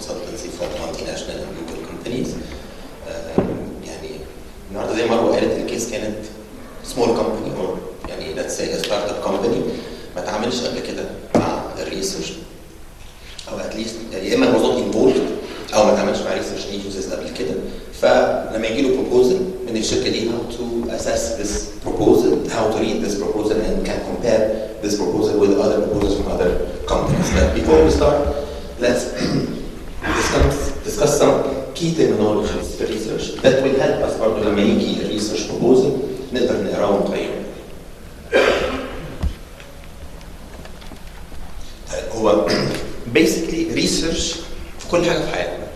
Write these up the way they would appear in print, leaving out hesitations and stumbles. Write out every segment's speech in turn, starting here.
consultancy from multinational and local companies. يعني النهارده زي ما مروه قالت الكيس كانت small company or يعني let's say a startup company ما تعاملش قبل كده مع الريسيرش او at least يا اما was not involved او ما تعاملش مع ريسيرش agencies قبل كده. فلما يجي له proposal من الشركه دي how to assess this proposal, how to read this proposal and can compare this proposal with other proposals from other companies. But before we start, let's discuss some key terminologies for research that will help us برضه لما يجي research proposal نقدر نقراه ونغيره. هو basically research في كل حاجه في حياتنا.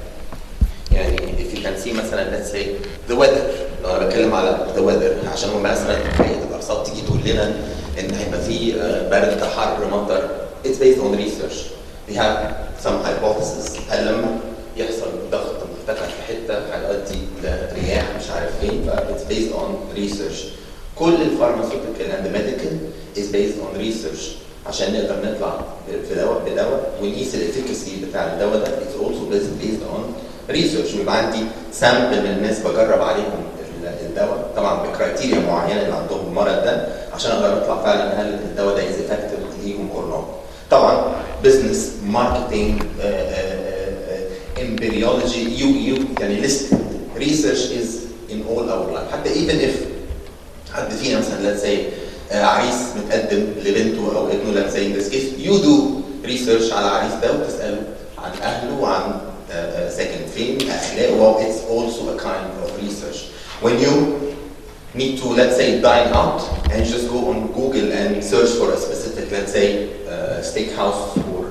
يعني if you can see مثلا let's say the weather، لو انا بتكلم على the weather عشان هو مثلا هيئه الارصاد تيجي تقول لنا ان هيبقى في برد حر مطر، it's based on research. We have some hypothesis. هل لما يحصل ضغط مرتفع في حته هيؤدي لرياح مش عارف فين، ف it's based on research. كل الفارماسيوتيكال and the medical is based on research عشان نقدر نطلع بدواء ونقيس الافيكاسي بتاع الدواء ده. it's also based on research. ويبقى عندي سامبل من الناس بجرب عليهم الدواء طبعا بكرايتيريا معينه اللي عندهم المرض ده عشان اقدر اطلع فعلا هل الدواء ده is effective ليهم or not. طبعا business marketing embryology يعني list research is in all our life. حتى even if حد فينا مثلا let's say عريس متقدم لبنته او ابنه let's say in this case you do research على العريس ده وتساله عن اهله وعن ساكن فين اخلاقه. It's also a kind of research. When you need to let's say dine out and you just go on Google and search for a specific let's say steakhouse or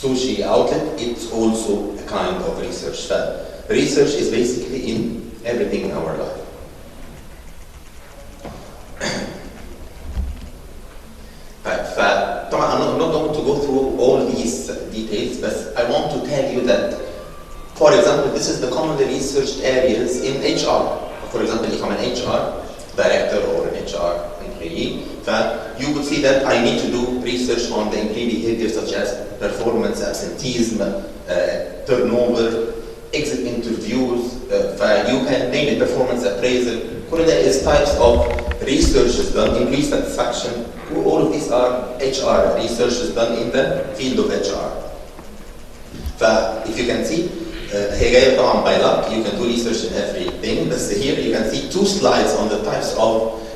sushi outlet, it's also a kind of research. So research is basically in everything in our life. طبعا I'm not going to go through all these details, but I want to tell you that, for example, this is the commonly researched areas in HR. For example, if I'm an HR director or an HR employee, you would see that I need to do research on the employee behavior such as performance, absenteeism, turnover, exit interviews. You can name it performance appraisal. All that is types of research is done, employee satisfaction. All of these are HR research is done in the field of HR. If you can see, هي جايه طبعا by luck. You can do research in everything, but here you can see 2 slides on the types of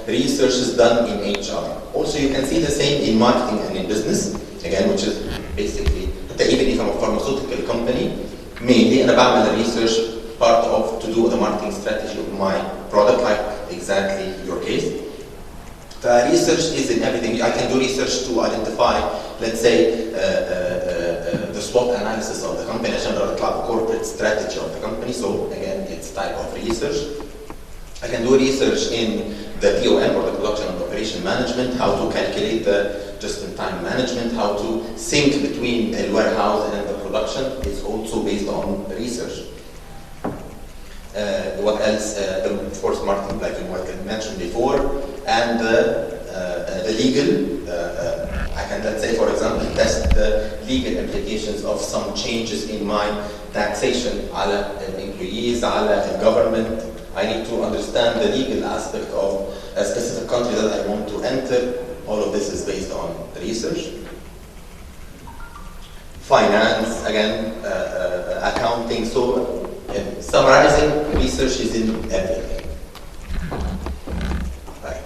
research is done in HR. Also, you can see the same in marketing and in business, again, which is basically even if I'm a pharmaceutical company, mainly أنا بعمل research part of to do the marketing strategy of my product, like exactly your case. Research is in everything. I can do research to identify, let's say, the SWOT analysis of the company, عشان أقدر أطلع corporate strategy of the company. So again, it's type of research. I can do research in the POM or the production and operation management, how to calculate the just-in-time management, how to sync between the warehouse and the production. It's also based on research. What else? Of course, marketing, like I mentioned before, and the legal. I can, let's say, for example, test the legal implications of some changes in my taxation على employees, على government. I need to understand the legal aspect of a specific country that I want to enter. All of this is based on research. Finance, again, accounting. So, summarizing, research is in everything. Right.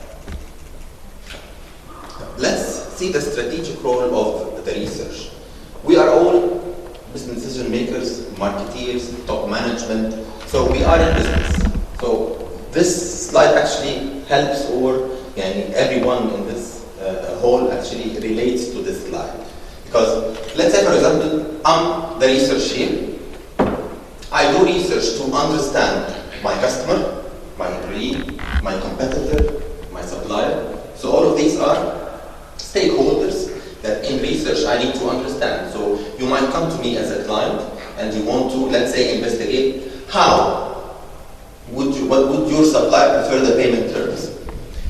Let's see the strategic role of the research. We are all business decision makers, marketeers, top management. So we are in business. So this slide actually helps everyone in this hall actually relates to this slide. Because let's say, for example, I'm the research here. I do research to understand my customer, my employee, my competitor, my supplier. So all of these are stakeholders that in research I need to understand. So you might come to me as a client and you want to, let's say, investigate what would your supplier prefer the payment terms?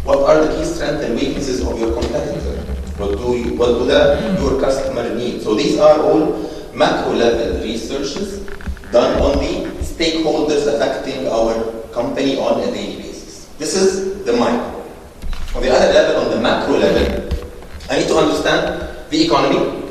What are the key strengths and weaknesses of your competitor? What do your customer need? So these are all macro level researches done on the stakeholders affecting our company on a daily basis. This is the micro. On the other level, on the macro level, I need to understand the economy,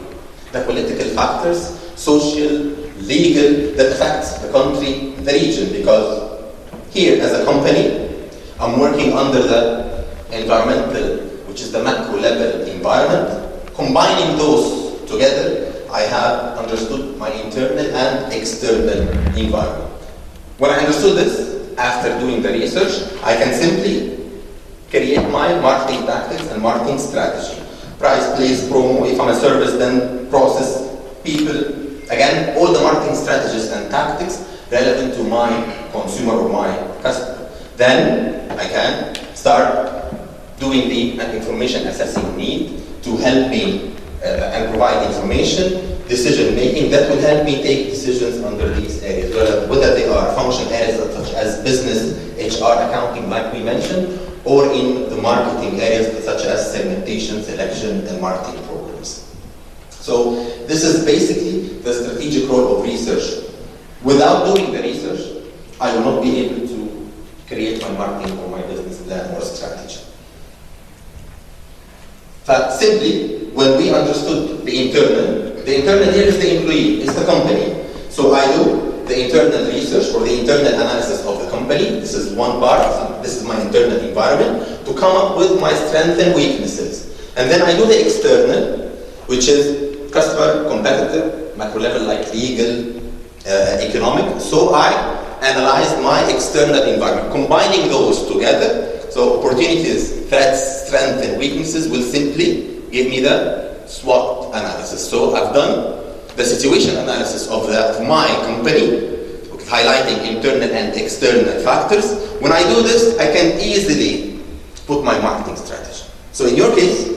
the political factors, social, legal, that affects the country, the region, because here as a company, I'm working under the environmental, which is the macro level environment. Combining those together, I have understood my internal and external environment. When I understood this, after doing the research, I can simply create my marketing tactics and marketing strategy. Price, place, promo. If I'm a service, then process, people. Again, all the marketing strategies and tactics relevant to my consumer or my customer. Then I can start doing the information assessing need to help me and provide information, decision making that will help me take decisions under these areas, whether they are function areas such as business, HR, accounting, like we mentioned, or in the marketing areas such as segmentation, selection, and marketing programs. So this is basically the strategic role of research. Without doing the research, I will not be able to create my marketing or my business plan or strategy. But simply, when we understood the internal here is the employee, is the company. So I do the internal research or the internal analysis of the company. This is one part, this is my internal environment, to come up with my strengths and weaknesses. And then I do the external, which is customer, competitive, macro level like legal, economic. So I analyzed my external environment. Combining those together, so opportunities, threats, strengths, and weaknesses will simply give me the SWOT analysis. So I've done the situation analysis of my company, highlighting internal and external factors. When I do this, I can easily put my marketing strategy. So in your case,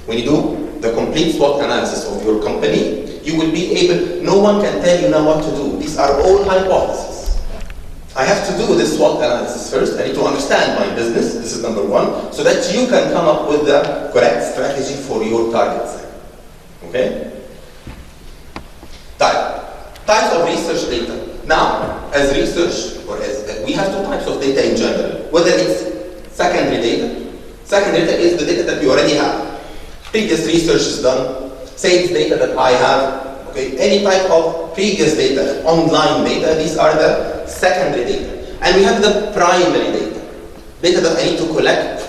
when you do the complete SWOT analysis of your company, you will be able, no one can tell you now what to do. These are all hypotheses. I have to do this SWOT analysis first. I need to understand my business, this is number one, so that you can come up with the correct strategy for your target segment. Okay? Types of research data. Now, as research, or as we have two types of data in general, whether it's secondary data. Secondary data is the data that we already have. Previous research is done, sales data that I have, okay? Any type of previous data, online data, these are the secondary data. And we have the primary data that I need to collect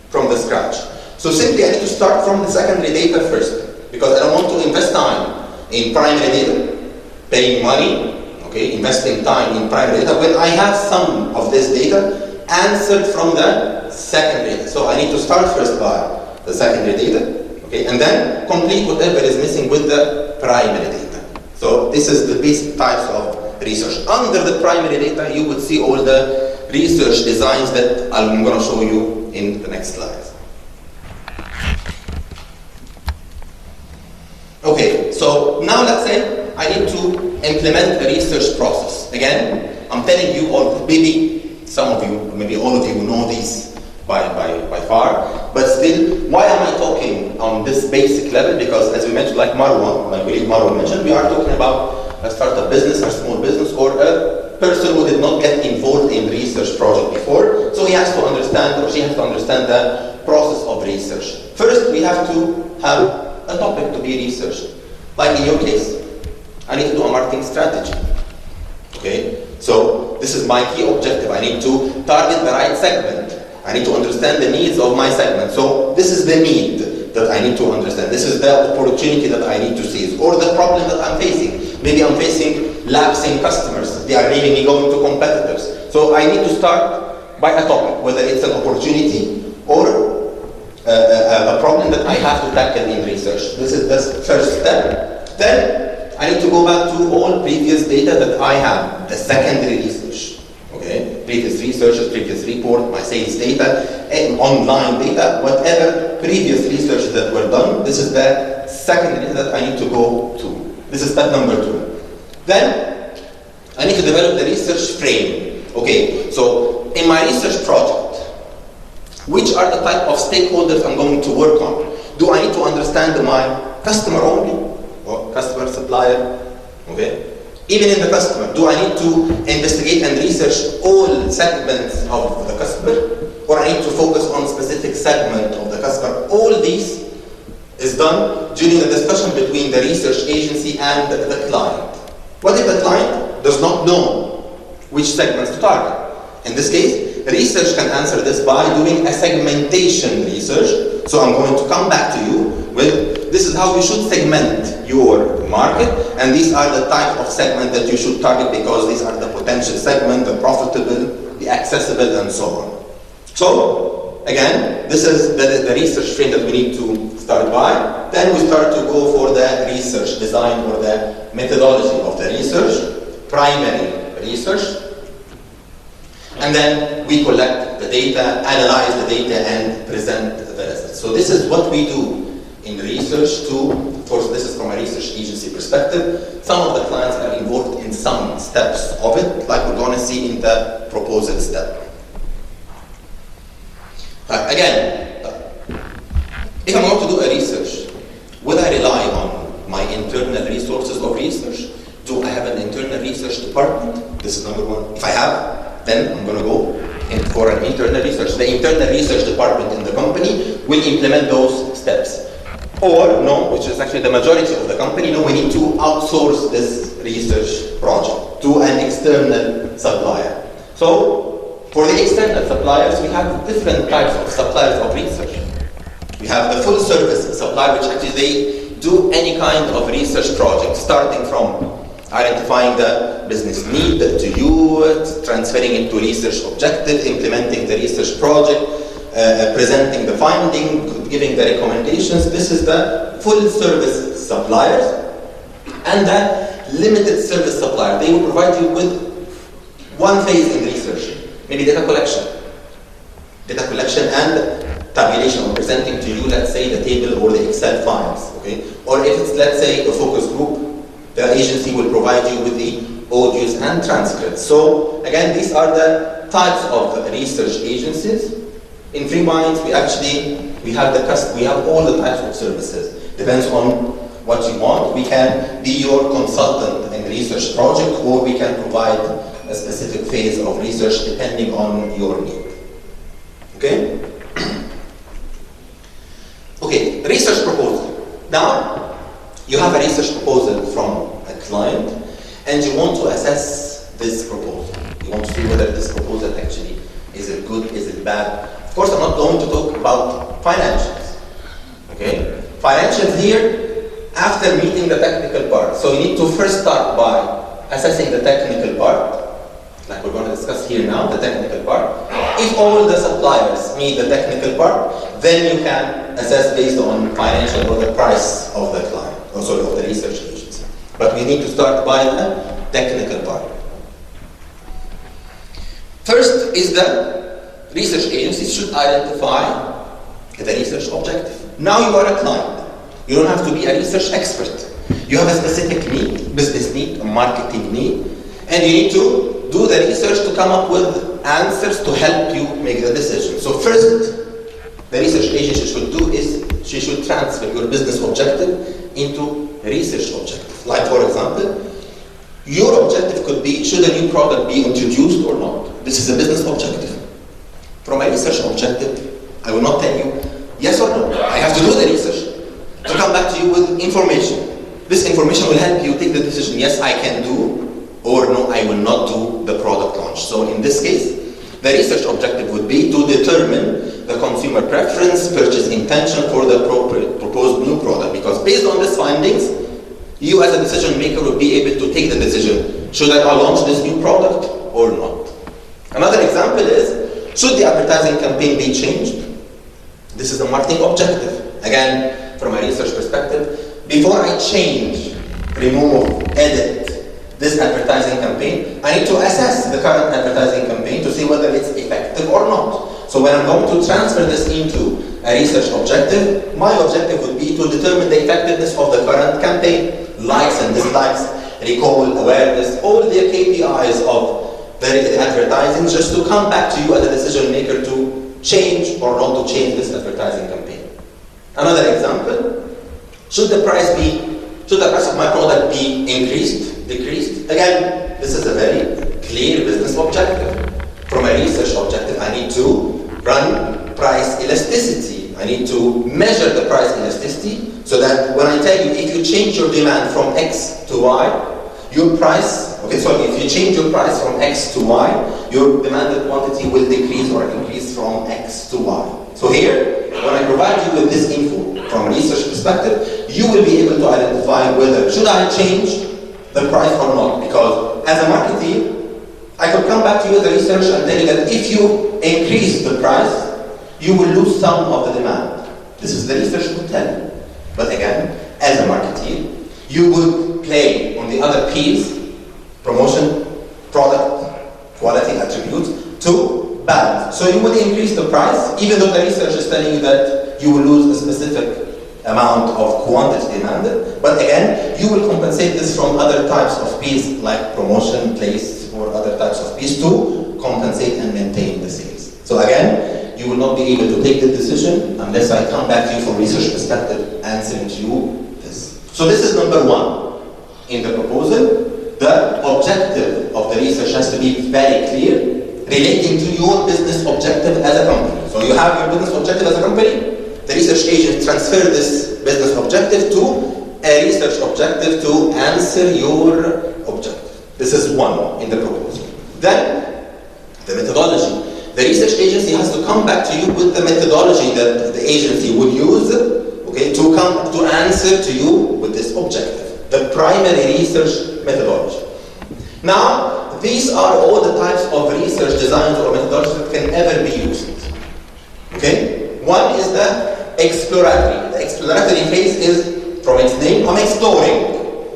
from the scratch. So simply I need to start from the secondary data first, because I don't want to invest time in primary data, paying money, okay, investing time in primary data, when I have some of this data answered from the secondary data. So I need to start first by the secondary data, okay, and then complete whatever is missing with the primary data. So this is the basic types of research. Under the primary data, you would see all the research designs that I'm going to show you in the next slide. Okay, so now let's say I need to implement a research process. Again, I'm telling you, or maybe some of you, maybe all of you know these by far, but still, why am I talking on this basic level? Because as we mentioned, like Marwan, my colleague Marwan mentioned, we are talking about a startup business, a small business, or a person who did not get involved in research project before, so he has to understand, or she has to understand the process of research. First, we have to have a topic to be researched. Like in your case, I need to do a marketing strategy. Okay? So this is my key objective. I need to target the right segment. I need to understand the needs of my segment. So this is the need that I need to understand. This is the opportunity that I need to seize, or the problem that I'm facing. Maybe I'm facing lapsing customers. They are leaving me, going to competitors. So I need to start by a topic, whether it's an opportunity or a problem that I have to tackle in research. This is the first step. Then I need to go back to all previous data that I have, the secondary research. Okay, previous researches, previous report, my sales data, and online data, whatever previous research that were done. This is the secondary data that I need to go to. This is step number 2. Then I need to develop the research frame. Okay, so in my research project, which are the type of stakeholders I'm going to work on? Do I need to understand my customer only, or customer, supplier, okay? Even in the customer, do I need to investigate and research all segments of the customer, or I need to focus on specific segment of the customer? All these is done during the discussion between the research agency and the client. What if the client does not know which segments to target? In this case, research can answer this by doing a segmentation research. So I'm going to come back to you with, this is how you should segment your market, and these are the type of segment that you should target because these are the potential segment, the profitable, the accessible, and so on. So, again, this is the research frame that we need to start by. Then we start to go for the research design or the methodology of the research, primary research. And then we collect the data, analyze the data, and present the results. So this is what we do in research too. Of course, this is from a research agency perspective. Some of the clients are involved in some steps of it, like we're going to see in the proposal step. Again, if I'm going to do a research, will I rely on my internal resources of research? Do I have an internal research department? This is number one. If I have, then I'm going to go in for an internal research. The internal research department in the company will implement those steps. Or no, which is actually the majority of the company, no, we need to outsource this research project to an external supplier. So, for the external suppliers, we have different types of suppliers of research. We have the full service supplier, which actually they do any kind of research project, starting from identifying the business need to you, transferring it to research objective, implementing the research project, presenting the finding, giving the recommendations. This is the full service suppliers. And the limited service supplier, they will provide you with one phase in research, maybe data collection and tabulation, or presenting to you, let's say, the table or the Excel files, okay? Or if it's, let's say, a focus group, the agency will provide you with the audios and transcripts. So again, these are the types of research agencies. In Free Minds, we have all the types of services. Depends on what you want. We can be your consultant in research project, or we can provide a specific phase of research depending on your need. Okay? Okay, research proposal. Now, you have a research proposal from a client, and you want to assess this proposal. You want to see whether this proposal actually is it good, is it bad. Of course, I'm not going to talk about financials. Okay? Financials here, after meeting the technical part. So you need to first start by assessing the technical part, like we're going to discuss here now, the technical part. If all the suppliers meet the technical part, then you can assess based on financial or the price of the client. Of the research agency. But we need to start by the technical part. First is the research agency should identify the research objective. Now you are a client. You don't have to be a research expert. You have a specific need, business need, a marketing need, and you need to do the research to come up with answers to help you make the decision. So first, the research agency should do is she should transfer your business objective into a research objective. Like, for example, your objective could be, should a new product be introduced or not? This is a business objective. From a research objective, I will not tell you yes or no. I have to do the research to come back to you with information. This information will help you take the decision, yes, I can do, or no, I will not do the product launch. So in this case, the research objective would be to determine the consumer preference, purchase intention for the proposed new product. Because based on these findings, you as a decision maker will be able to take the decision, should I launch this new product or not? Another example is, should the advertising campaign be changed? This is the marketing objective. Again, from a research perspective, before I change, remove, edit this advertising campaign, I need to assess the current advertising campaign to see whether it's effective or not. So when I'm going to transfer this into a research objective, my objective would be to determine the effectiveness of the current campaign, likes and dislikes, recall, awareness, all the KPIs of the advertising, just to come back to you as a decision maker to change or not to change this advertising campaign. Another example, should the price be Should the price of my product be increased, decreased? Again, this is a very clear business objective. From a research objective, I need to run price elasticity. I need to measure the price elasticity so that when I tell you if you change your demand from X to Y, your price, if you change your price from X to Y, your demanded quantity will decrease or increase from X to Y. So here, when I provide you with this info from a research perspective, you will be able to identify whether should I change the price or not. Because as a marketer, I could come back to you as a researcher and tell you that if you increase the price, you will lose some of the demand. This is the research would tell you. But again, as a marketer, you would play on the other P's, promotion, product, quality attributes, to balance. So you would increase the price, even though the research is telling you that you will lose a specific amount of quantity demanded. But again, you will compensate this from other types of P's, like promotion, place, or other types of P's to compensate and maintain the sales. So again, you will not be able to take the decision unless I come back to you from research perspective answering to you this. So this is number one. In the proposal, the objective of the research has to be very clear, relating to your business objective as a company. So you have your business objective as a company, the research agent transfer this business objective to a research objective to answer your objective. This is one in the proposal. Then, the methodology. The research agency has to come back to you with the methodology that the agency would use, to answer to you with this objective, the primary research methodology. Now, these are all the types of research designs or methodologies that can ever be used. Okay? One is the exploratory. The exploratory phase is, from its name, I'm exploring.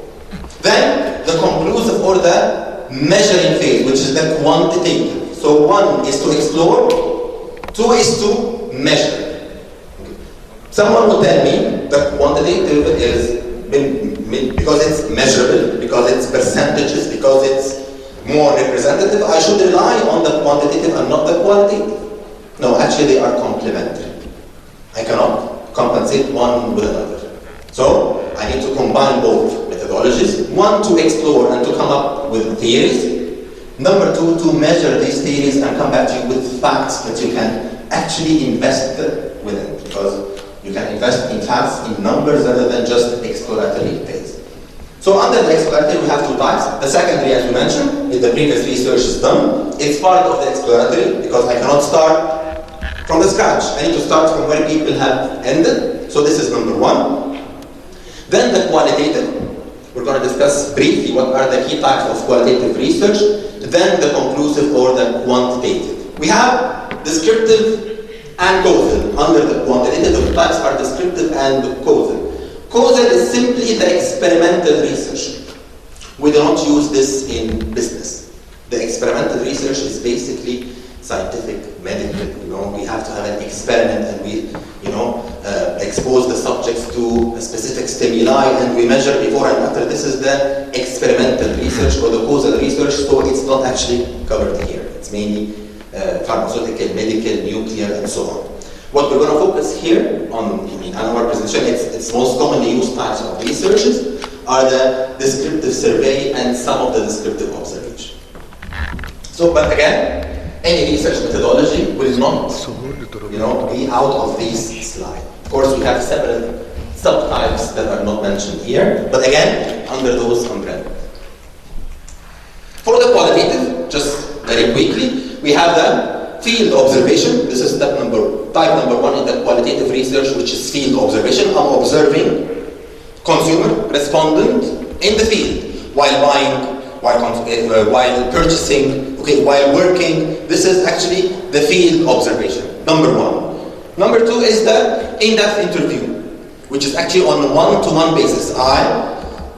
Then, the conclusive or the measuring phase, which is the quantitative. So one is to explore, two is to measure. Someone will tell me that quantitative is because it's measurable, because it's percentages, because it's more representative, I should rely on the quantitative and not the qualitative. No, actually they are complementary. I cannot compensate one with another. So I need to combine both methodologies. One, to explore and to come up with theories. Number two, to measure these theories and come back to you with facts that you can actually invest within. Because you can invest in facts, in numbers, rather than just exploratory phase. So under the exploratory, we have two types. The secondary, as we mentioned, if the previous research is done, it's part of the exploratory because I cannot start from the scratch. I need to start from where people have ended. So this is number one. Then the qualitative. We're going to discuss briefly what are the key types of qualitative research. Then the conclusive or the quantitative. We have descriptive and causal. Under the quantitative, the types are descriptive and causal. Causal is simply the experimental research. We do not use this in business. The experimental research is basically scientific, medical. We have to have an experiment and we, expose the subjects to a specific stimuli and we measure before and after. This is the experimental research or the causal research, so it's not actually covered here. It's mainly pharmaceutical, medical, nuclear, and so on. What we're going to focus here on in our presentation, it's most commonly used types of researches are the descriptive survey and some of the descriptive observation. So, but again, any research methodology will not, be out of this slide. Of course, we have several subtypes that are not mentioned here, but again, under those umbrellas. For the qualitative, just very quickly, we have the field observation. This is type number one in the qualitative research, which is field observation. I'm observing consumer, respondent in the field while buying, while purchasing, while working. This is actually the field observation, number one. Number two is the in-depth interview, which is actually on a one-to-one basis. I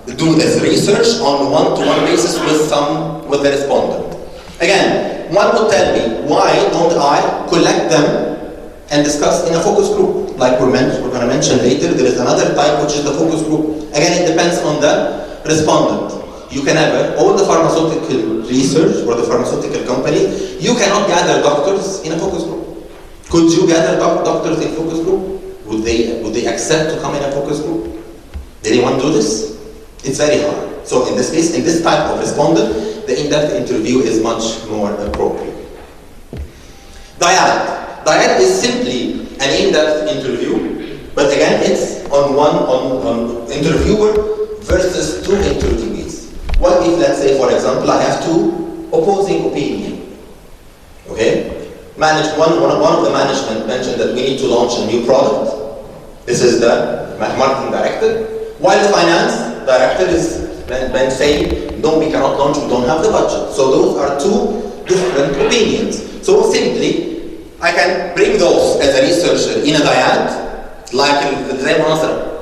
do this research on a one-to-one basis with the respondent. Again, one would tell me, why don't I collect them and discuss in a focus group? Like we're going to mention later, there is another type which is the focus group. Again, it depends on the respondent. You can have all the pharmaceutical research or the pharmaceutical company, you cannot gather doctors in a focus group. Could you gather doctors in a focus group? Would they accept to come in a focus group? Did anyone do this? It's very hard. So in this case, in this type of respondent, the in-depth interview is much more appropriate. Dyad. Dyad is simply an in-depth interview, but again, it's on interviewer versus two interviewees. What if, let's say, for example, I have two opposing opinions? Okay? One of the management mentioned that we need to launch a new product. This is the marketing director. While the finance director is then saying, no, we cannot launch, we don't have the budget. So those are two different opinions. So simply, I can bring those as a researcher in a dyad, like زي مناظرة.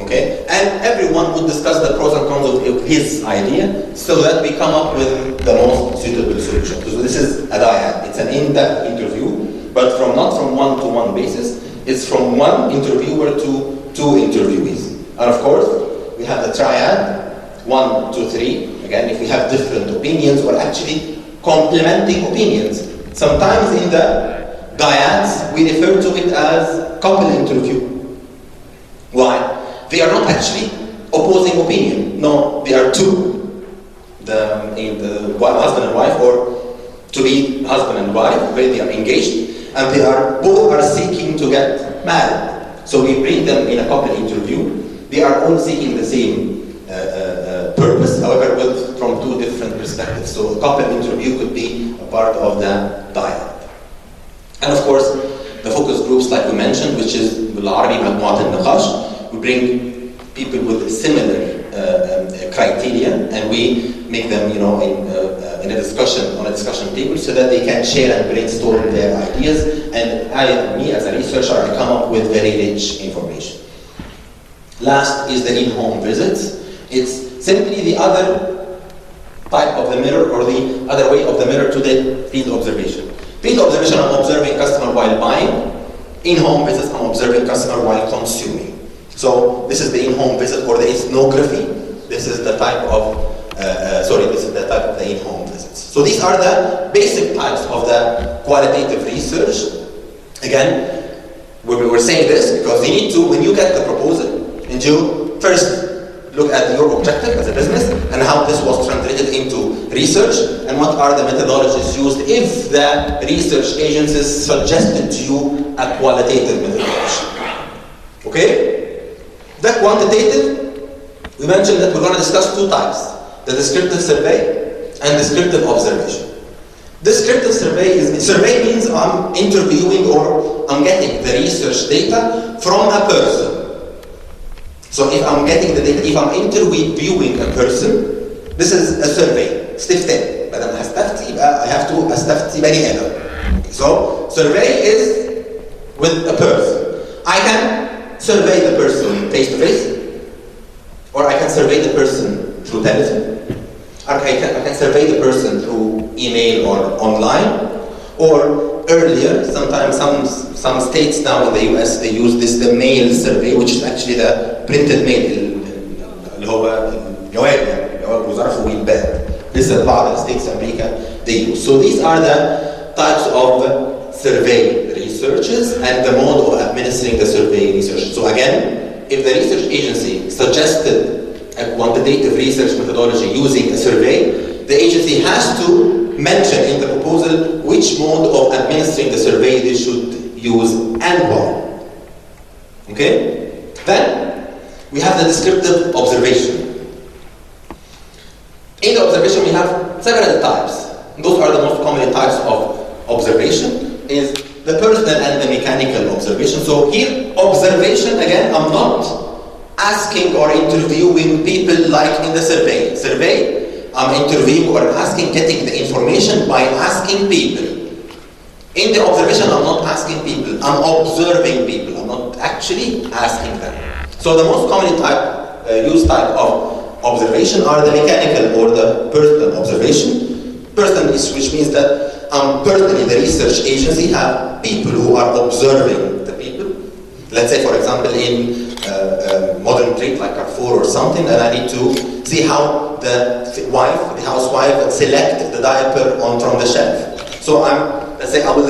Okay? And everyone would discuss the pros and cons of his idea so that we come up with the most suitable solution. So this is a dyad. It's an in-depth interview, but not from one-to-one basis. It's from one interviewer to two interviewees. And of course, we have the triad, 1, 2, 3. Again, if we have different opinions, we're actually complementing opinions. Sometimes in the dyads, we refer to it as couple interview. Why? They are not actually opposing opinion. No, they are two. The husband and wife, or to be husband and wife, where they are engaged, and both are seeking to get married. So we bring them in a couple interview. They are all seeking the same purpose, however, from two different perspectives. So a couple interview could be a part of the dyad. And of course, the focus groups, like we mentioned, which is بالعربي مجموعة النقاش. We bring people with similar criteria, and we make them, in a discussion table, so that they can share and brainstorm their ideas. And me as a researcher, I come up with very rich information. Last is the in-home visits. It's simply the other type of the mirror, or the other way of the mirror to the field observation. Field observation, I'm observing customer while buying. In-home visits, I'm observing customer while consuming. So this is the in-home visit, or the ethnography. This is the type of the in-home visits. So these are the basic types of the qualitative research. Again, we were saying this because you need to, when you get the proposal, and you first look at your objective as a business and how this was translated into research, and what are the methodologies used if the research agencies suggested to you a qualitative methodology. Okay? The quantitative, we mentioned that we're going to discuss two types, the descriptive survey and descriptive observation. Descriptive survey means I'm interviewing, or I'm getting the research data from a person. So if I'm getting the data, if I'm interviewing a person, this is a survey. Step 10. But I have to استفتي بني آدم. So survey is with a person. I can survey the person face to face, or I can survey the person through telephone, or I can survey the person through email or online, or earlier, sometimes some states now in the US, they use the mail survey, which is actually the printed mail, اللي هو الجواب يعني اللي هو بظرف وينبات. This is بعض states in America they use. So these are the types of survey researches and the mode of administering the survey research. So again, if the research agency suggested a quantitative research methodology using a survey, the agency has to mention in the proposal which mode of administering the survey they should use and why. Okay? Then we have the descriptive observation. In the observation we have several types. Those are the most common types of observation, is the personal and the mechanical observation. So here, observation, again, I'm not asking or interviewing people like in the survey. I'm interviewing or asking, getting the information by asking people. In the observation, I'm not asking people, I'm observing people. I'm not actually asking them. So the most commonly used type of observation are the mechanical or the personal observation. Personal, which means that personally the research agency have people who are observing the people. Let's say, for example, in modern trade like Carrefour or something, and I need to see how the housewife select the diaper from the shelf. So let's say I will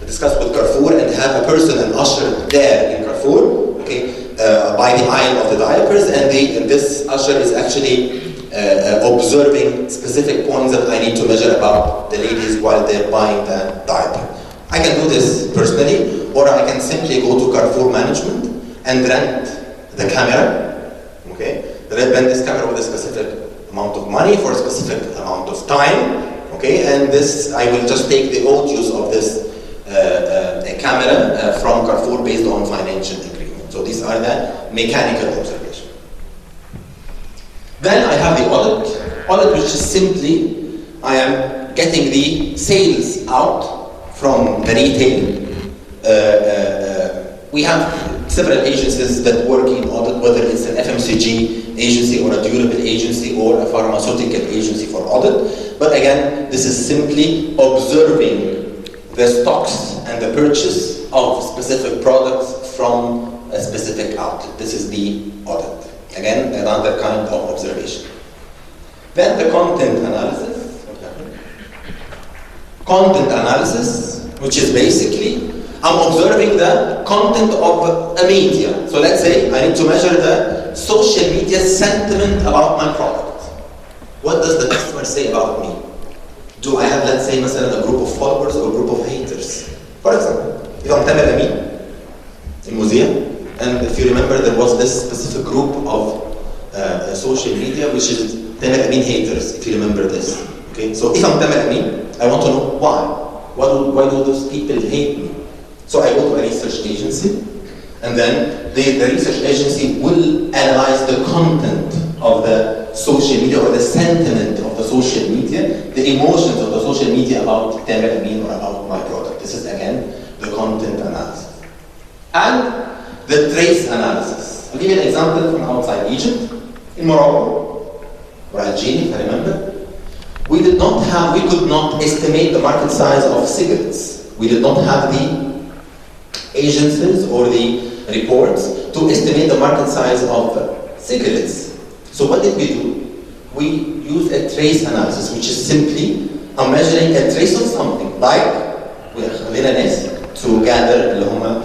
discuss with Carrefour and have a person, an usher there in Carrefour, okay, by the aisle of the diapers, and this usher is actually observing specific points that I need to measure about the ladies while they're buying the diaper. I can do this personally, or I can simply go to Carrefour Management and rent the camera, okay? Rent this camera with a specific amount of money for a specific amount of time, okay? And this, I will just take the audios of this camera from Carrefour based on financial agreement. So these are the mechanical observations. Then I have the audit, which is simply, I am getting the sales out from the retail. We have several agencies that work in audit, whether it's an FMCG agency or a durable agency or a pharmaceutical agency for audit. But again, this is simply observing the stocks and the purchase of specific products from a specific outlet. This is the audit. Again, another kind of observation. Then the content analysis. Content analysis, which is basically, I'm observing the content of a media. So let's say I need to measure the social media sentiment about my product. What does the customer say about me? Do I have, let's say, مثلا, a group of followers or a group of haters? For example, if I'm Tamer Amin in museum, and if you remember, there was this specific group of social media, which is Tamer Amin haters, if you remember this. Okay, so if I'm Tamer Amin, I want to know why. Why do those people hate me? So I go to a research agency, and then the research agency will analyze the content of the social media or the sentiment of the social media, the emotions of the social media about Tamer Amin or about my product. This is again the content analysis. And the trace analysis. I'll give you an example from outside Egypt. In Morocco, or Algeria, if I remember, we could not estimate the market size of cigarettes. We did not have the agencies or the reports to estimate the market size of cigarettes. So what did we do? We used a trace analysis, which is simply measuring a trace of something, like خلينا ناس to gather اللي هم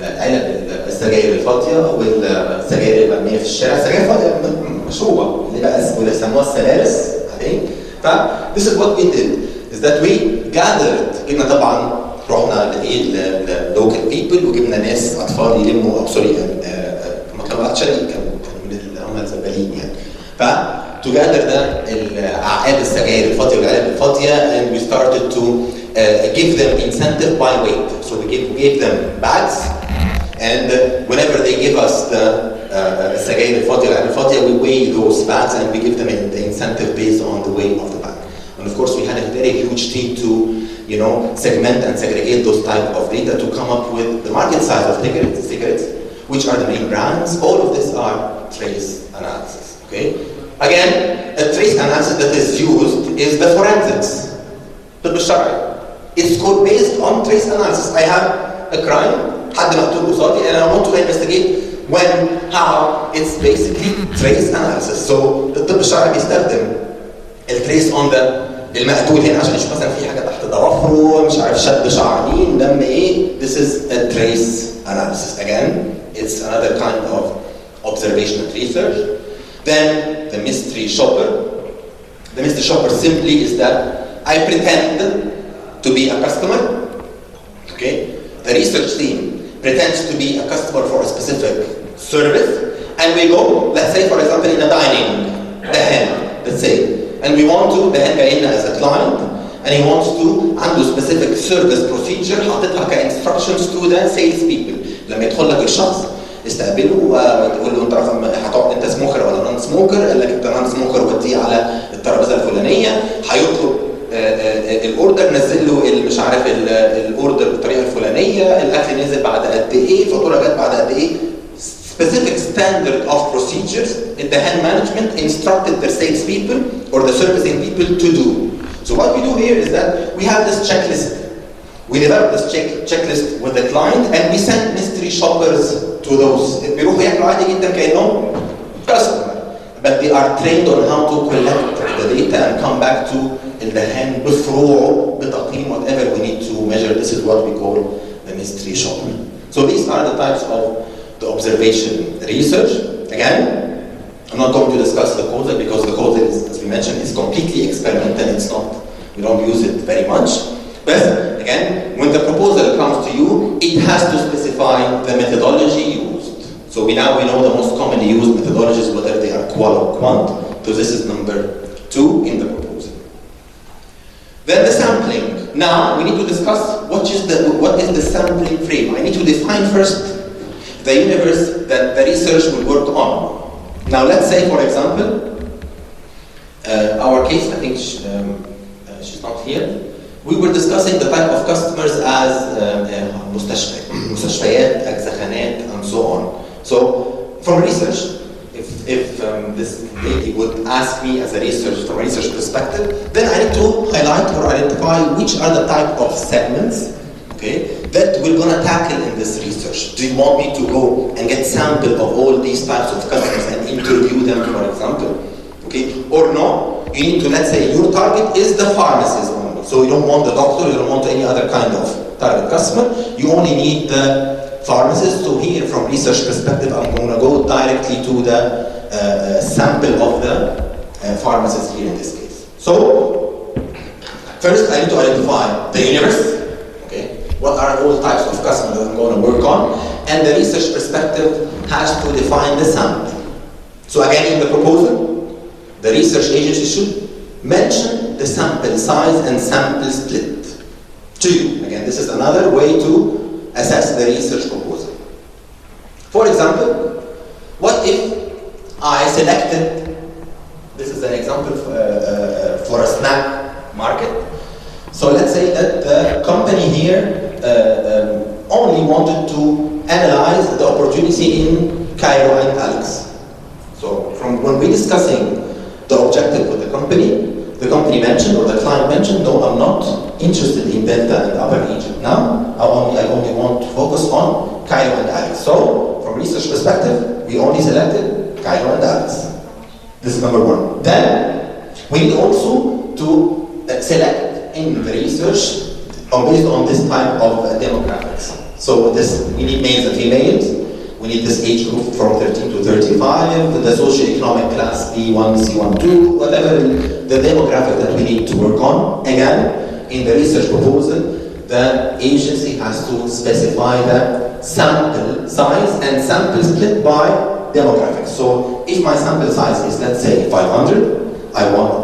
العلب السجاير الفاضيه والسجاير المرميه في الشارع، السجاير فاضيه مشروبه اللي بقى اللي يسموها السلارس عليه. ف this is what we did is that we gathered. جبنا طبعا رحنا للوكال بيبل وجبنا ناس اطفال يلموا او سوري هم كانوا اكشلي كانوا من اللي هم الزبالين يعني. ف to gather العقاب السجاير الفاضيه والعلب الفاضيه, and we started to give them incentive by weight. So we gave them bags, and whenever they give us the السجاير الفاضيه والعلب الفاضيه, we weigh those bags and we give them the incentive based on the weight of the bag. And of course, we had a very huge team to, segment and segregate those type of data to come up with the market size of cigarettes, which are the main brands. All of this are trace analysis. Okay. Again, a trace analysis that is used is the forensics. It's called based on trace analysis. I have a crime, حد مقتول قصادي, and I want to investigate when, how. It's basically trace analysis. So الطب الشرعي بيستخدم التريس on المقتول هنا عشان يشوف مثلا في حاجه تحت ضوافره, مش عارف شد شعر مين, دم ايه. This is a trace analysis. Again, it's another kind of observational research. Then the mystery shopper. The mystery shopper simply is that I pretend to be a customer. Okay? The research team pretends to be a customer for a specific service, and we go, let's say for example in a dining, let's say, and we want to, as a client, and he wants to عنده specific service procedure حاططها كinstructions to the sales people. لما يدخل لك الشخص استقبله وتقول له انت هتقعد انت سموكر ولا نون سموكر, قال لك انت نون سموكر وديه على الترابيزه الفلانيه, هيطلب الاوردر, نزل له مش عارف الاوردر بالطريقه الفلانيه, الاكل نزل بعد قد ايه, الفاتوره جت بعد قد ايه. Specific standard of procedures in the hand management instructed the sales people or the servicing people to do. So what we do here is that we have this checklist. We develop this checklist with the client, and we send mystery shoppers to those. بيروحوا ياكلوا عادي جدا كأنهم customer, but they are trained on how to collect the data and come back to the hand بفروعه بتقييم whatever we need to measure. This is what we call the mystery shopper. So these are the types of the observation research. Again, I'm not going to discuss the causal because the causal is, as we mentioned, is completely experimental. It's not, we don't use it very much. But again, when the proposal comes to you, it has to specify the methodology used. So now we know the most commonly used methodologies, whether they are qual or quant. So this is number 2 in the proposal. Then the sampling. Now we need to discuss what is the sampling frame. I need to define first the universe that the research will work on. Now let's say, for example, our case, I think she's not here. We were discussing the type of customers as مستشفيات, أجزخانات, and so on. So from research, if this lady would ask me as a research, from a research perspective, then I need to highlight or identify which are the type of segments, okay, that we're going to tackle in this research. Do you want me to go and get sample of all these types of customers and interview them, for example? Okay, or no? You need to, let's say, your target is the pharmacist only. So you don't want the doctor, you don't want any other kind of target customer. You only need the pharmacist. So here, from research perspective, I'm going to go directly to the sample of the pharmacist here in this case. So first, I need to identify the universe. What are all types of customers that I'm going to work on? And the research perspective has to define the sample. So again, in the proposal, the research agency should mention the sample size and sample split to you. Again, this is another way to assess the research proposal. For example, what if I selected, this is an example for a snack market. So let's say that the company here only wanted to analyze the opportunity in Cairo and Alex. So from when we're discussing the objective with the company mentioned, or the client mentioned, no, I'm not interested in Delta and Upper Egypt now. I only want to focus on Cairo and Alex. So from research perspective, we only selected Cairo and Alex. This is number 1. Then we need also to select in the research based on this type of demographics. So we need males and females. We need this age group from 13 to 35, the socioeconomic class B1, C1, 2, whatever the demographic that we need to work on. Again, in the research proposal, the agency has to specify the sample size and sample split by demographics. So if my sample size is, let's say, 500,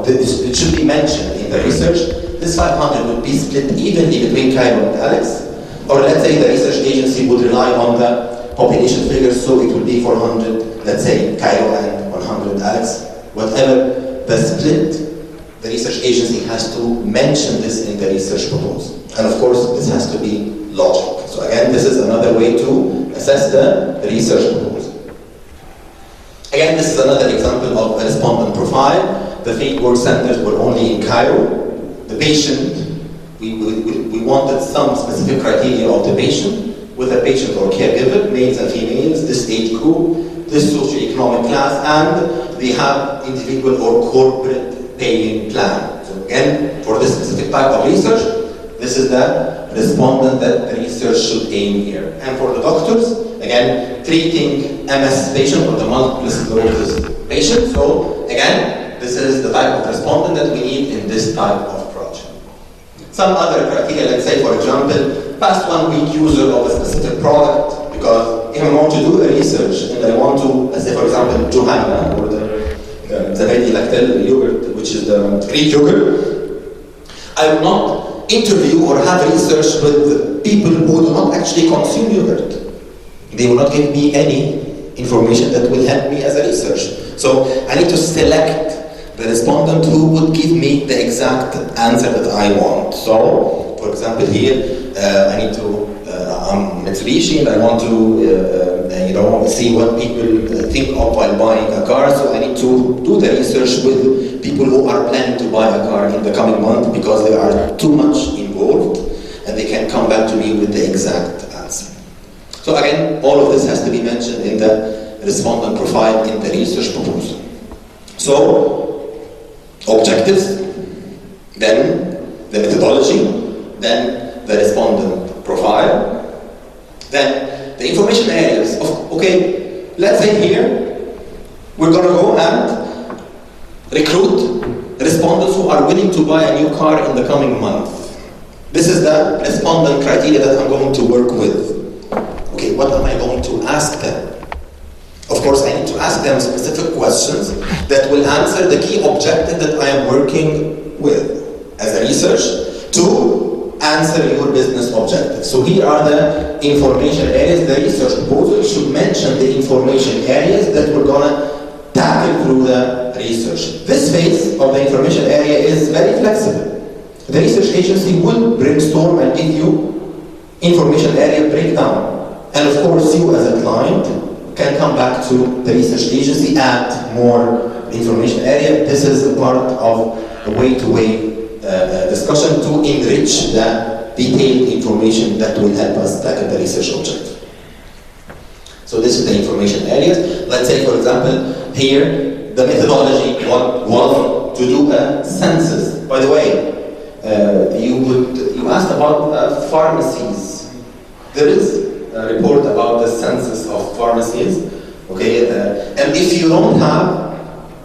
it should be mentioned in the research. This 500 would be split evenly between Cairo and Alex, or let's say the research agency would rely on the population figures, so it would be 400, let's say, Cairo and 100 Alex. Whatever the split, the research agency has to mention this in the research proposal. And of course, this has to be logical. So again, this is another way to assess the research proposal. Again, this is another example of a respondent profile. The field work centers were only in Cairo. The patient, we wanted some specific criteria of the patient, with a patient or caregiver, males and females, this age group, this socioeconomic class, and they have individual or corporate paying plan. So again, for this specific type of research, this is the respondent that the research should aim here. And for the doctors, again, treating MS patient or the multiple sclerosis patient. So again, this is the type of respondent that we need in this type of project. Some other criteria, let's say, for example, past 1 week user of a specific product, because if I want to do a research and I want to, let's say, for example, Johanna, or the very lactose yogurt, which is the Greek yogurt, I will not interview or have research with people who do not actually consume yogurt. They will not give me any information that will help me as a research. So I need to select the respondent who would give me the exact answer that I want. So, for example, here I need to, I'm Mitsubishi and I want to, see what people think of while buying a car. So I need to do the research with people who are planning to buy a car in the coming month because they are too much involved and they can come back to me with the exact answer. So again, all of this has to be mentioned in the respondent profile in the research proposal. So, objectives, then the methodology, then the respondent profile, then the information areas. Okay, let's say here, we're gonna go and recruit respondents who are willing to buy a new car in the coming month. This is the respondent criteria that I'm going to work with. Okay, what am I going to ask them? Of course, I need to ask them specific questions that will answer the key objective that I am working with as a research to answer your business objectives. So here are the information areas. The research proposal should mention the information areas that we're gonna tackle through the research. This phase of the information area is very flexible. The research agency will brainstorm and give you information area breakdown. And of course, you as a client can come back to the research agency, add more information area. This is a part of a way-to-way discussion to enrich the detailed information that will help us tackle the research objective. So this is the information areas. Let's say, for example, here the methodology was to do a census. By the way, you asked about pharmacies. There is a report about the census of pharmacies. Okay, and if you don't have,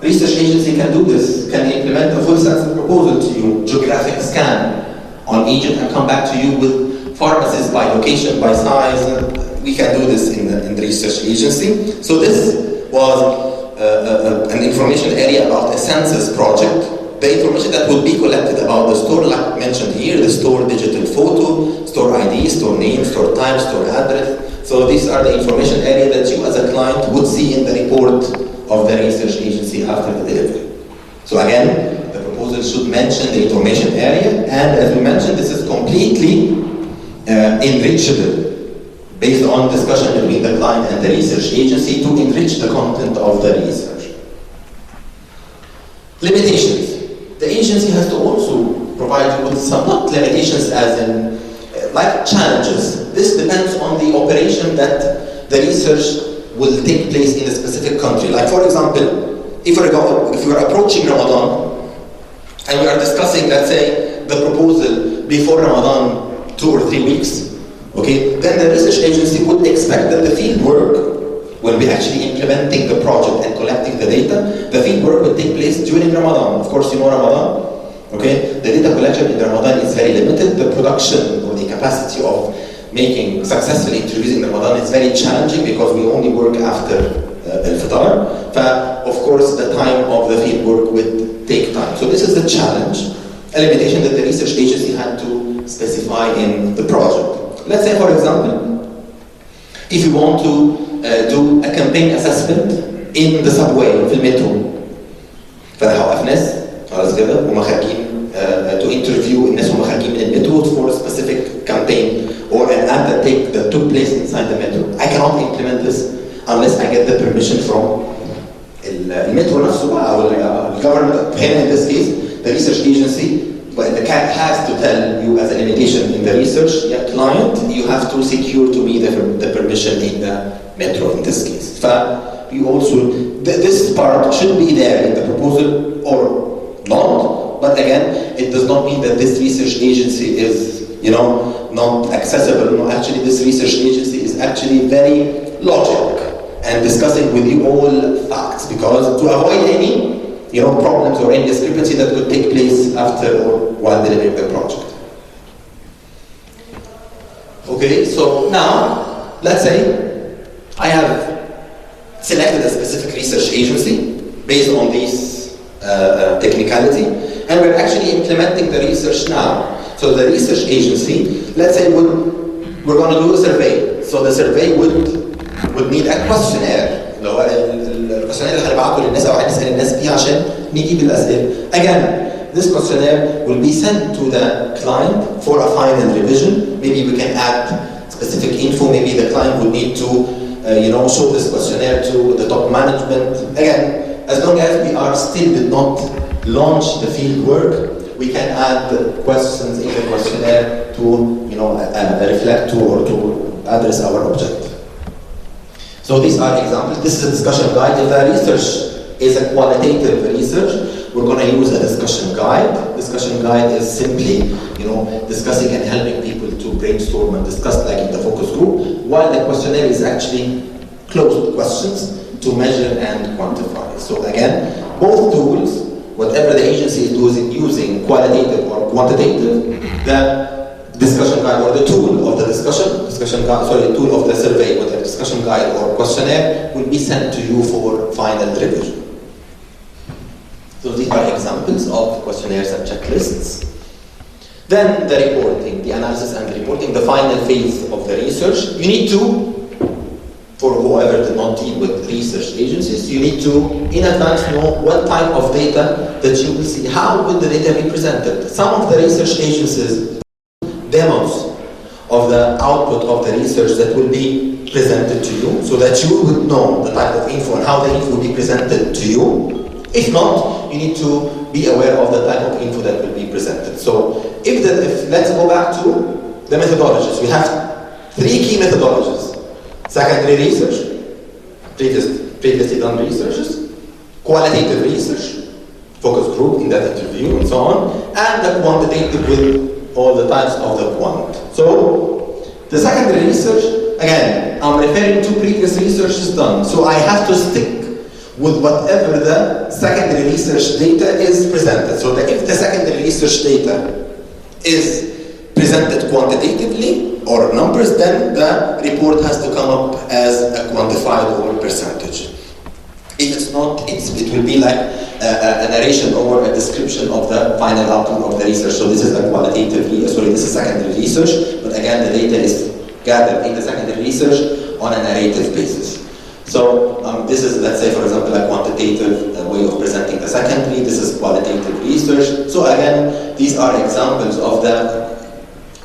research agency can do this, can implement a full census proposal to you, geographic scan on Egypt, and come back to you with pharmacies by location, by size. We can do this in the research agency. So this was an information area about a census project. The information that will be collected about the store, like mentioned here, the store digital photo, store ID, store name, store time, store address. So these are the information area that you as a client would see in the report of the research agency after the delivery. So again, the proposal should mention the information area, and as we mentioned, this is completely enrichable based on discussion between the client and the research agency to enrich the content of the research. Limitations. The agency has to also provide you with some, not limitations as in, like challenges. This depends on the operation that the research will take place in a specific country. Like for example, if you're approaching Ramadan, and we are discussing, let's say, the proposal before Ramadan 2 or 3 weeks, okay, then the research agency would expect that the field work, when we're actually implementing the project and collecting the data, the field work will take place during Ramadan. Of course, you know Ramadan, okay? The data collection in Ramadan is very limited. The production or the capacity of successfully introducing Ramadan is very challenging because we only work after Al-Fitr. Of course, the time of the field work would take time. So this is the challenge, a limitation that the research agency had to specify in the project. Let's say, for example, if you want to do a campaign assessment in the subway, في المترو. فراحوا ناس خلاص كده وهم خارجين to interview الناس وهم خارجين من المترو for a specific campaign or an ad that took place inside the metro. I cannot implement this unless I get the permission from المترو نفسه بقى أو الgovernment. هنا in this case the research agency, but the CAC has to tell you as a limitation in the research client, you have to secure to me the permission in the metro in this case. You also, this part should be there in the proposal or not, but again, it does not mean that this research agency is, not accessible. No, actually this research agency is actually very logical and discussing with you all facts, because to avoid any problems or any discrepancy that could take place after or while delivering the project. Okay, so now, let's say I have selected a specific research agency based on this technicality, and we're actually implementing the research now. So the research agency, let's say we're going to do a survey. So the survey would need a questionnaire. اللي هو الكويشنير اللي هنبعته للناس او هنسال الناس فيه عشان نجيب الاسئله. Again, this questionnaire will be sent to the client for a final revision. Maybe we can add specific info. Maybe the client would need to, show this questionnaire to the top management. Again, as long as we did not launch the field work, we can add the questions in the questionnaire to, reflect to or to address our objective. So these are examples. This is a discussion guide. If the research is a qualitative research, we're going to use a discussion guide. Discussion guide is simply, discussing and helping people to brainstorm and discuss like in the focus group, while the questionnaire is actually closed questions to measure and quantify. So again, both tools, whatever the agency is using, qualitative or quantitative, the discussion guide or the tool of the tool of the survey, whether discussion guide or questionnaire, will be sent to you for final revision. So these are examples of questionnaires and checklists. Then the reporting, the analysis and the reporting, the final phase of the research. You need to, for whoever did not deal with research agencies, you need to in advance know what type of data that you will see. How will the data be presented? Some of the research agencies demos of the output of the research that will be presented to you, so that you would know the type of info and how the info will be presented to you. If not, you need to be aware of the type of info that will be presented. So if let's go back to the methodologies. We have 3 key methodologies: secondary research, previously done researches, qualitative research, focus group, in-depth interview, and so on, and the quantitative with all the types of the quant. So the secondary research, again, I'm referring to previous research done. So I have to stick with whatever the secondary research data is presented. So that if the secondary research data is presented quantitatively or numbers, then the report has to come up as a quantifiable percentage. If it's not, it will be like a narration or a description of the final outcome of the research. So this is a this is secondary research, but again, the data is gathered in the secondary research on a narrative basis. So this is, let's say, for example, a quantitative way of presenting the secondary. This is qualitative research. So again, these are examples of the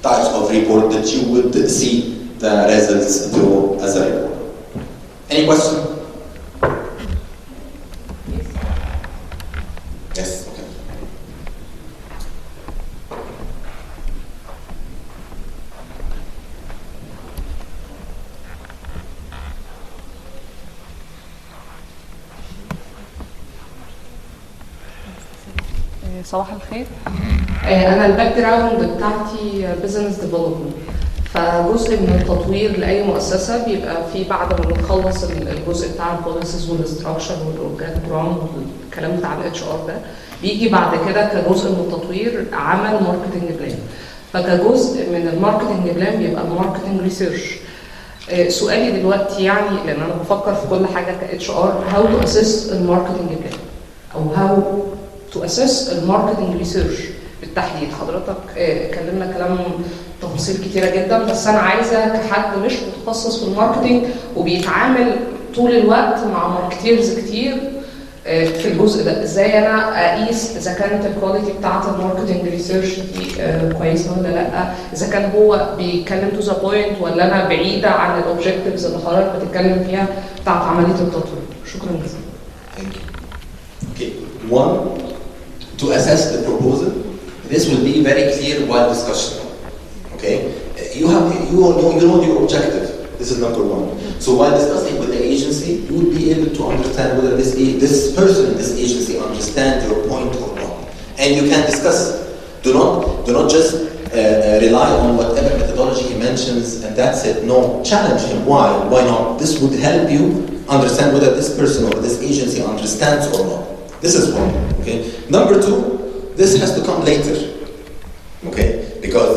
types of report that you would see the results through as a report. Any question? Yes, okay. صباح الخير. أنا الباك جراوند بتاعتي بزنس ديفلوبمنت، فجزء من التطوير لأي مؤسسة بيبقى في بعد ما بنخلص الجزء بتاع البوليسيز والاستراكشر والأورجانيجرام والكلام بتاع الاتش ار ده، بيجي بعد كده كجزء من التطوير عمل ماركتنج بلان. فكجزء من الماركتنج بلان بيبقى الماركتنج ريسيرش. سؤالي دلوقتي يعني، لأن أنا بفكر في كل حاجة كاتش ار، هاو تو اسيس الماركتنج بلان أو هاو تو اسيس الماركتنج ريسيرش بالتحديد. حضرتك اتكلمنا كلام تفاصيل كتيره جدا، بس انا عايزه كحد مش متخصص في الماركتنج وبيتعامل طول الوقت مع ماركتيرز كتير في الجزء ده، ازاي انا اقيس اذا كانت الكواليتي بتاعت الماركتنج ريسيرش دي كويسه ولا لا، اذا كان هو بيتكلم تو ذا بوينت ولا انا بعيده عن الاوبجكتيفز اللي حضرتك بتتكلم فيها بتاعت عمليه التطوير. شكرا جزيلا. Thank you. Okay, one, to assess the proposal, this will be very clear while discussion. Okay, you know your objective. This is number one. So while discussing with the agency, you will be able to understand whether this person in this agency understands your point or not, and you can discuss. Do not just rely on whatever methodology he mentions and that's it. No, challenge him. Why? Why not? This would help you understand whether this person or this agency understands or not. This is one. Okay. Number two, this has to come later. Okay, because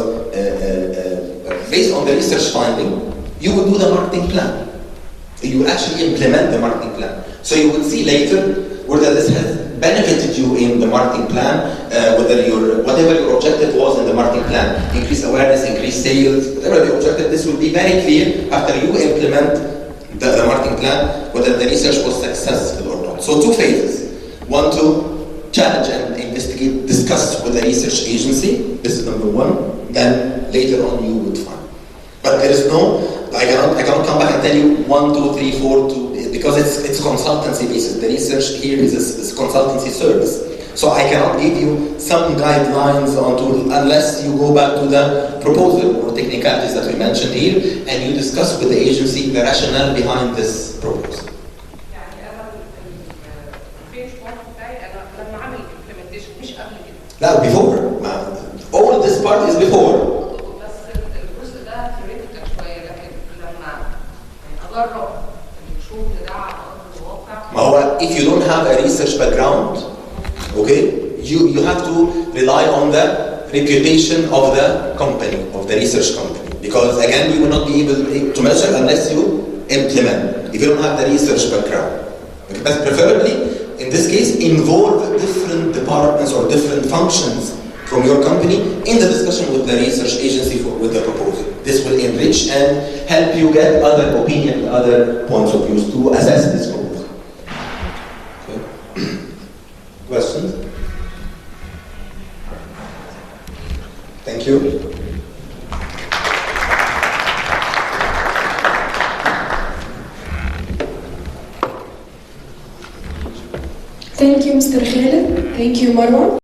based on the research finding, you will do the marketing plan. You will actually implement the marketing plan. So you will see later whether this has benefited you in the marketing plan, whatever your objective was in the marketing plan, increase awareness, increase sales, whatever the objective, this will be very clear after you implement the marketing plan, whether the research was successful or not. So 2 phases. One, to challenge and investigate, discuss with the research agency. This is number one. Then later on you would find. But there is no, I cannot come back and tell you 1, 2, 3, 4, 2, because it's consultancy basis. The research here is a consultancy service. So I cannot give you some guidelines unless you go back to the proposal or technicalities that we mentioned here and you discuss with the agency the rationale behind this proposal. لا before. All this part is before. بس الجزء ده theoretical شويه، لكن لما اجرب if you don't have a research background, okay, you have to rely on the reputation of the company, of the research company. Because again, you will not be able to measure unless you implement, if you don't have the research background. Okay? But preferably, in this case, involve different departments or different functions from your company in the discussion with the research agency with the proposal. This will enrich and help you get other opinions, other points of view to assess this proposal. Okay. Questions? Thank you. Thank you, Mr. Khaled. Thank you, Marwan.